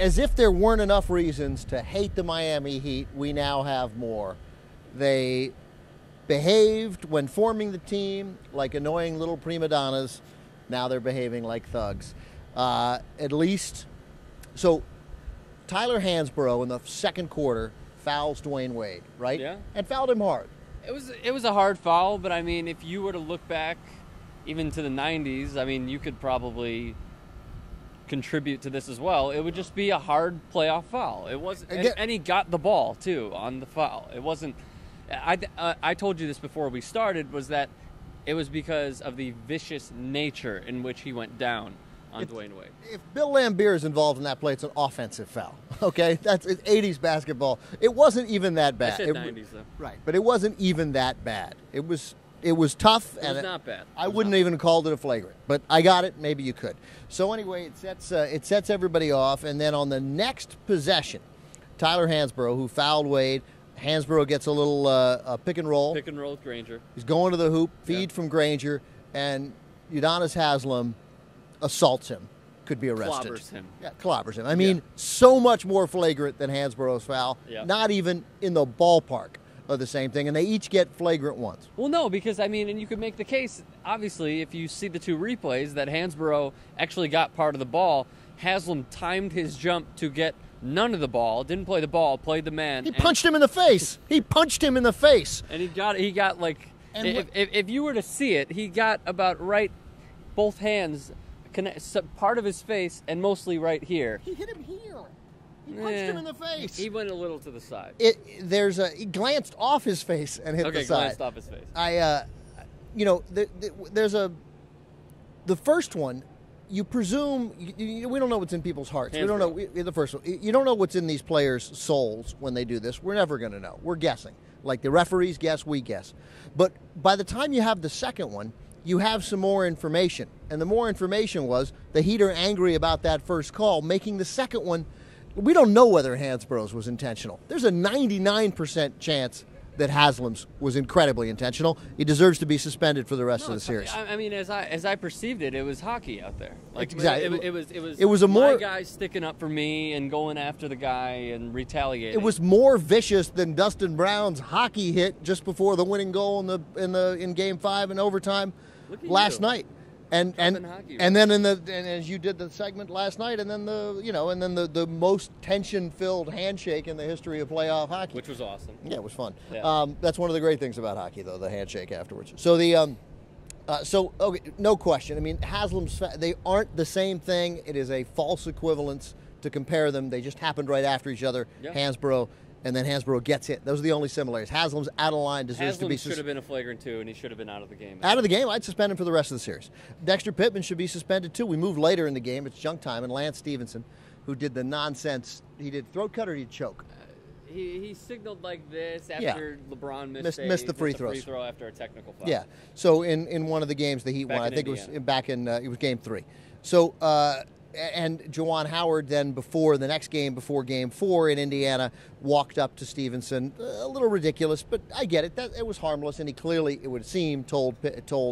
as if there weren't enough reasons to hate the Miami Heat, we now have more. They behaved when forming the team like annoying little prima donnas. Now they're behaving like thugs. At least, so Tyler Hansbrough in the second quarter fouls Dwyane Wade, right? Yeah. And fouled him hard. It was a hard foul, but I mean, if you were to look back even to the 90s, I mean, you could probably contribute to this as well. It would just be a hard playoff foul. It was, and he got the ball too on the foul. It wasn't. I told you this before we started, was that it was because of the vicious nature in which he went down on Dwyane Wade. If Bill Laimbeer is involved in that play, it's an offensive foul. Okay, it's 80s basketball. It wasn't even that bad. I said 90s though. Right, but it wasn't even that bad. It was tough. It was not bad. I wouldn't even called it a flagrant, but I got it. Maybe you could. So anyway, it sets everybody off, and then on the next possession, Tyler Hansbrough, who fouled Wade, Hansbrough gets a little pick and roll. Pick and roll with Granger. He's going to the hoop, feed from Granger, and Udonis Haslem assaults him. Could be arrested. Clobbers him. Yeah, clobbers him. I mean, so much more flagrant than Hansbrough's foul. Yeah. Not even in the ballpark of the same thing, and they each get flagrant ones. Well, no, because, I mean, and you could make the case, obviously, if you see the two replays, that Hansbrough actually got part of the ball. Haslem timed his jump to get none of the ball, didn't play the ball, played the man. He punched him in the face. He punched him in the face. And he got like, if you were to see it, he got about right, both hands, part of his face, and mostly right here. He hit him here. He punched him in the face. He went a little to the side. He glanced off his face and hit the side. Okay, glanced off his face. The first one, you presume, we don't know what's in people's hearts. We don't know, the first one. You don't know what's in these players' souls when they do this. We're never going to know. We're guessing. Like the referees guess, we guess. But by the time you have the second one, you have some more information. And the more information was the Heat are angry about that first call, making the second one. We don't know whether Hansbrough's was intentional. There's a 99% chance that Haslem's was incredibly intentional. He deserves to be suspended for the rest of the series. I mean, as I perceived it, it was hockey out there. Like exactly, it was more my guy sticking up for me and going after the guy and retaliating. It was more vicious than Dustin Brown's hockey hit just before the winning goal in Game 5 in overtime last night. And then as you did the segment last night, and then the most tension-filled handshake in the history of playoff hockey, which was awesome. Yeah, it was fun. Yeah. That's one of the great things about hockey, though, the handshake afterwards. So okay, no question. I mean, they aren't the same thing. It is a false equivalence to compare them. They just happened right after each other. Yep. Hansbrough. And then Hansbrough gets hit. Those are the only similarities. Haslem's out of line, deserves to be should have been a flagrant too, and he should have been out of the game. Out of the game, I'd suspend him for the rest of the series. Dexter Pittman should be suspended too. We moved later in the game. It's junk time, and Lance Stevenson, who did the nonsense, he did throat cut or did he choke? He signaled like this after LeBron missed the free throws. Free throw after a technical foul. Yeah. So in one of the games the Heat won, I think it was it was Game 3. So. And Juwan Howard then before Game 4 in Indiana walked up to Stevenson, a little ridiculous, but I get it. It was harmless, and he clearly, it would seem, told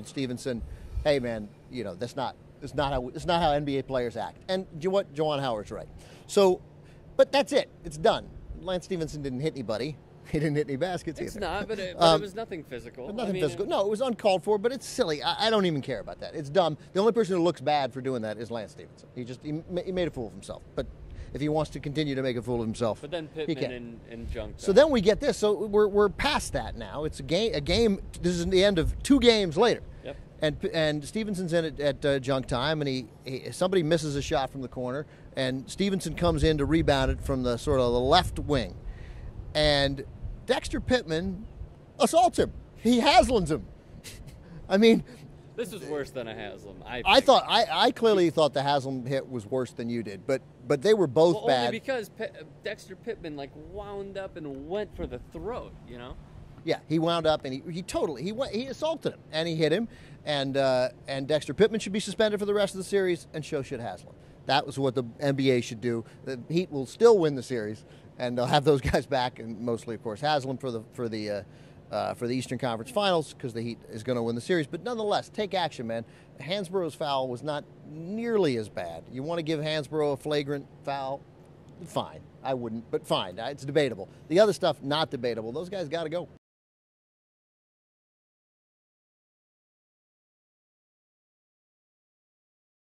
Stevenson, "Hey man, that's not how NBA players act." And Juwan Howard's right. So, but that's it. It's done. Lance Stevenson didn't hit anybody. He didn't hit any baskets either. It's not, but it was nothing physical. Physical. No, it was uncalled for, but it's silly. I don't even care about that. It's dumb. The only person who looks bad for doing that is Lance Stevenson. He made a fool of himself. But if he wants to continue to make a fool of himself, but then Pittman and Junk. So then we get this. So we're past that now. It's a game. This is the end of 2 games later. Yep. And Stevenson's in at junk time, and somebody misses a shot from the corner, and Stevenson comes in to rebound it from the sort of the left wing, and Dexter Pittman assaults him. He Haslems him. I mean, this is worse than a Haslem. I clearly thought the Haslem hit was worse than you did, but they were both bad. Only because Dexter Pittman wound up and went for the throat. Yeah, he wound up and he assaulted him and he hit him, and Dexter Pittman should be suspended for the rest of the series, and so should Haslem. That was what the NBA should do. The Heat will still win the series, and they'll have those guys back, and mostly, of course, Haslem for the Eastern Conference Finals, because the Heat is going to win the series. But nonetheless, take action, man. Hansbrough's foul was not nearly as bad. You want to give Hansbrough a flagrant foul? fine. I wouldn't, but fine. It's debatable. The other stuff, not debatable. Those guys got to go.